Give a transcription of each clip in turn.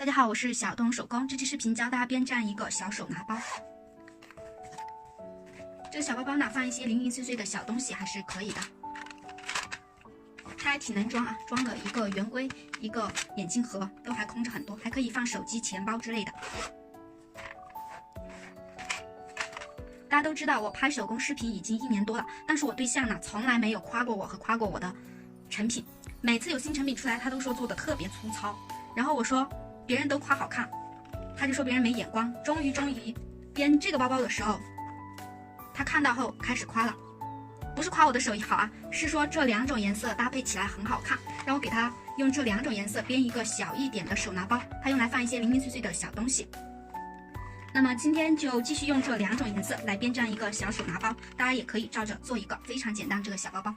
大家好，我是小东手工。这期视频教大家编站一个小手拿包。这个小包包呢，放一些零零碎碎的小东西还是可以的。它还挺能装啊，装了一个圆规，一个眼镜盒，都还空着很多，还可以放手机、钱包之类的。大家都知道我拍手工视频已经1年多了，但是我对象呢从来没有夸过我和夸过我的成品。每次有新成品出来，他都说做的特别粗糙，然后我说别人都夸好看，他就说别人没眼光。终于编这个包包的时候，他看到后开始夸了，不是夸我的手艺好啊，是说这2种颜色搭配起来很好看，让我给他用这2种颜色编一个小一点的手拿包，它用来放一些零零碎碎的小东西。那么今天就继续用这2种颜色来编这样一个小手拿包，大家也可以照着做一个，非常简单。这个小包包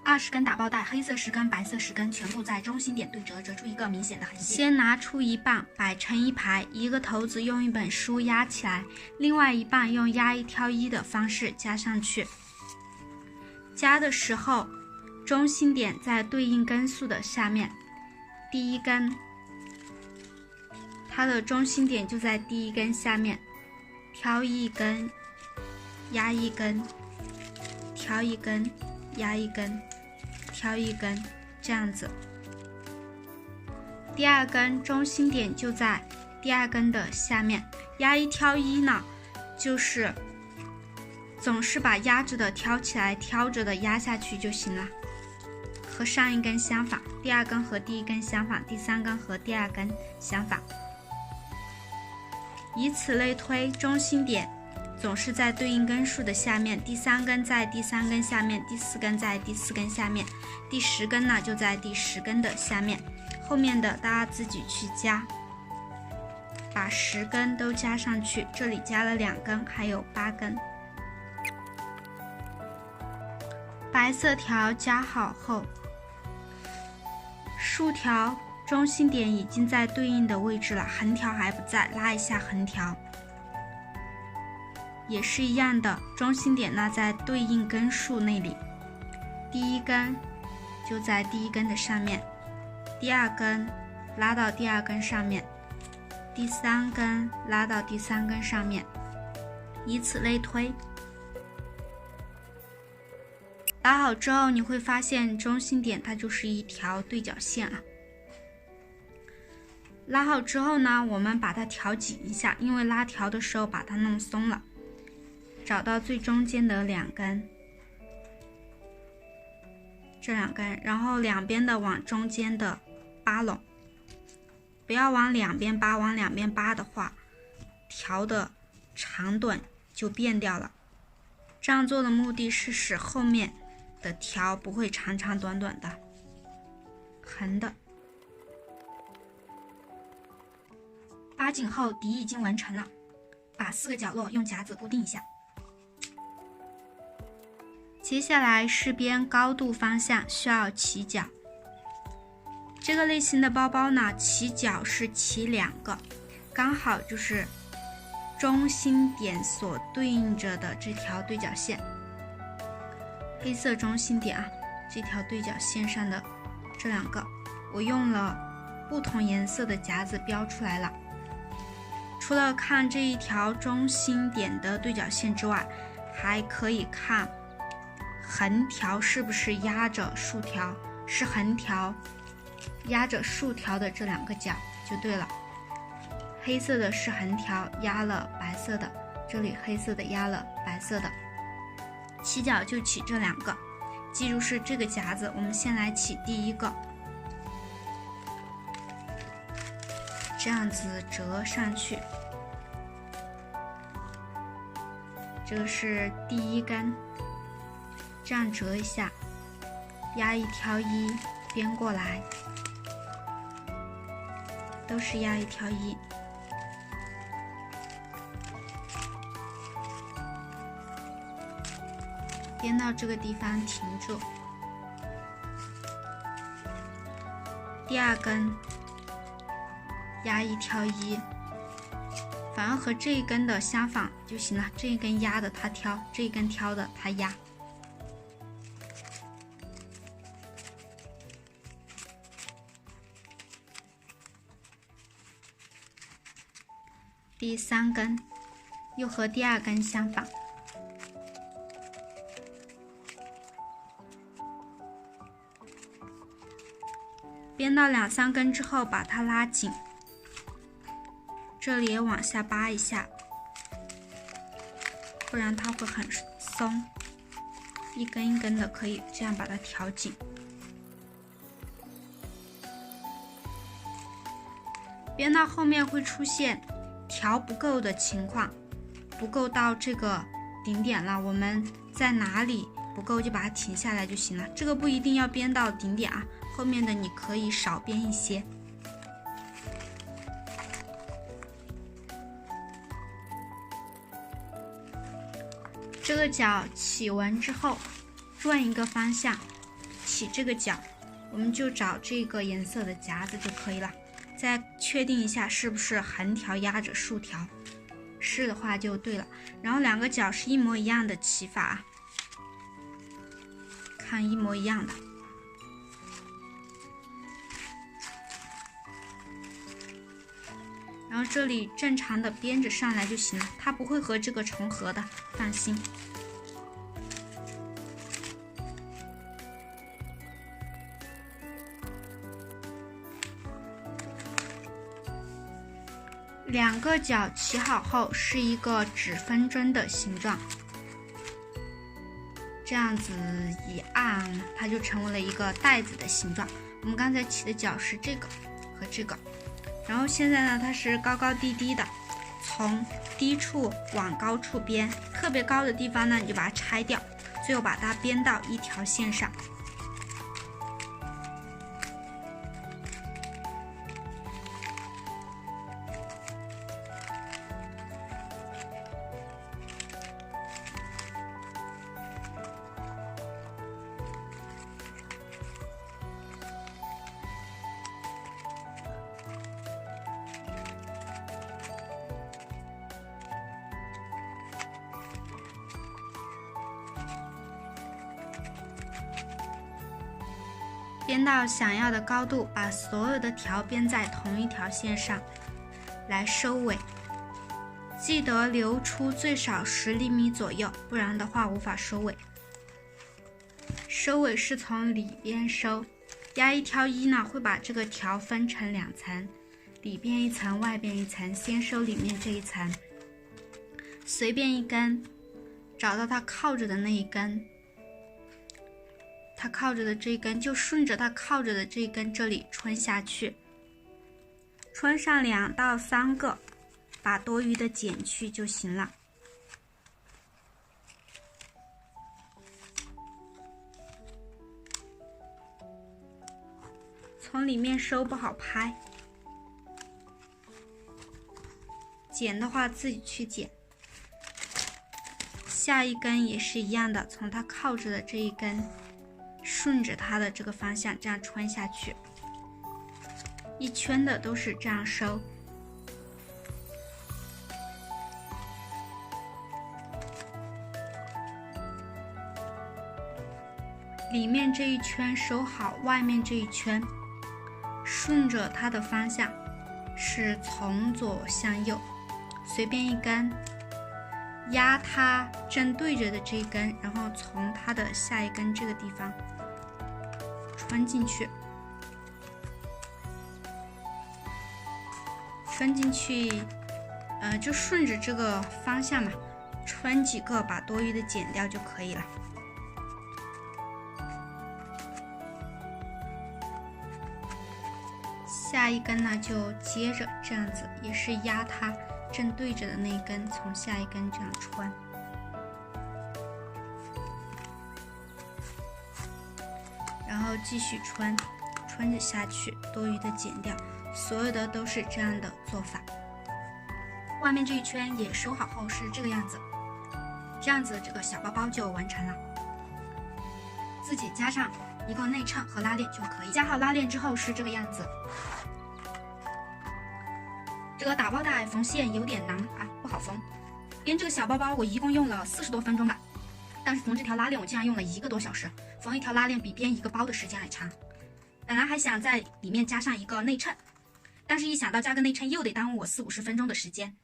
20根打包带，黑色10根，白色10根，全部在中心点对折，折出一个明显的痕迹。先拿出一半摆成一排，一个头子用一本书压起来，另外一半用压1挑1的方式加上去。加的时候，中心点在对应根数的下面，第1根，它的中心点就在第1根下面，挑1根，压1根，挑1根，压1根，挑1根，这样子。第2根中心点就在第2根的下面，压1挑1呢，就是总是把压着的挑起来，挑着的压下去就行了。和上一根相反，第2根和第1根相反，第3根和第2根相反。以此类推，中心点总是在对应根数的下面，第3根在第3根下面，第4根在第4根下面，第10根呢就在第10根的下面，后面的大家自己去加，把10根都加上去，这里加了2根，还有8根。白色条加好后，竖条中心点已经在对应的位置了，横条还不在，拉一下横条。也是一样的，中心点呢在对应根数那里，第1根就在第1根的上面，第2根拉到第2根上面，第3根拉到第3根上面，以此类推。拉好之后，你会发现中心点它就是一条对角线啊。拉好之后呢，我们把它调紧一下，因为拉条的时候把它弄松了。找到最中间的2根，这2根，然后两边的往中间的扒拢，不要往两边扒，往两边扒的话，条的长短就变掉了。这样做的目的是使后面的条不会长长短短的，横的。扒紧后，底已经完成了，把4个角落用夹子固定一下。接下来是编高度方向，需要起角。这个类型的包包呢，起角是起2个，刚好就是中心点所对应着的这条对角线。黑色中心点啊，这条对角线上的这2个，我用了不同颜色的夹子标出来了。除了看这一条中心点的对角线之外，还可以看横条是不是压着竖条，是横条压着竖条的这2个角就对了。黑色的是横条压了白色的，这里黑色的压了白色的，起角就起这2个，记住是这个夹子。我们先来起第1个，这样子折上去，这个是第1根，这样折一下，压1挑1编过来，都是压1挑1。编到这个地方停住，第2根压1挑1，反而和这一根的相反就行了，这一根压的它挑，这一根挑的它压。第3根又和第2根相仿，编到2、3根之后把它拉紧，这里也往下扒一下，不然它会很松，一根一根的可以这样把它调紧。编到后面会出现调不够的情况，不够到这个顶点了，我们在哪里不够就把它停下来就行了。这个不一定要编到顶点啊，后面的你可以少编一些。这个角起纹之后，转一个方向，起这个角，我们就找这个颜色的夹子就可以了。再确定一下是不是横条压着竖条，是的话就对了。然后2个角是一模一样的起法，看一模一样的。然后这里正常的编着上来就行了，它不会和这个重合的，放心。2个角起好后是一个指分针的形状，这样子一按，它就成为了一个带子的形状。我们刚才起的角是这个和这个，然后现在呢，它是高高低低的，从低处往高处编，特别高的地方呢，你就把它拆掉，最后把它编到一条线上。编到想要的高度，把所有的条编在同一条线上，来收尾。记得留出最少10厘米左右，不然的话无法收尾。收尾是从里边收，压一挑一呢，会把这个条分成2层，里边一层，外边一层，先收里面这一层，随便一根，找到它靠着的那一根。它靠着的这一根就顺着它靠着的这一根这里穿下去，穿上2到3个，把多余的剪去就行了。从里面收不好拍，剪的话自己去剪。下一根也是一样的，从它靠着的这一根顺着它的这个方向这样穿下去，一圈的都是这样收。里面这一圈收好，外面这一圈顺着它的方向是从左向右，随便一根，压它正对着的这一根，然后从它的下一根这个地方穿进去，就顺着这个方向嘛，穿几个，把多余的剪掉就可以了。下一根呢，就接着这样子，也是压它正对着的那一根，从下一根这样穿。然后继续穿着下去，多余的剪掉，所有的都是这样的做法。外面这一圈也收好后是这个样子，这样子这个小包包就完成了。自己加上一个内衬和拉链就可以。加好拉链之后是这个样子。这个打包带缝线有点难啊，不好缝。编这个小包包我一共用了40多分钟吧。但是缝这条拉链我竟然用了1个多小时，缝一条拉链比编一个包的时间还长。本来还想在里面加上一个内衬，但是一想到加个内衬又得耽误我40-50分钟的时间，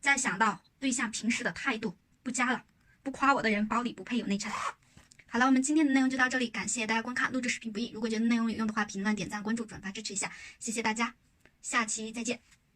再想到对象平时的态度不佳了，不夸我的人包里不配有内衬。好了，我们今天的内容就到这里，感谢大家观看。录制视频不易，如果觉得内容有用的话，评论、点赞、关注、转发支持一下，谢谢大家，下期再见。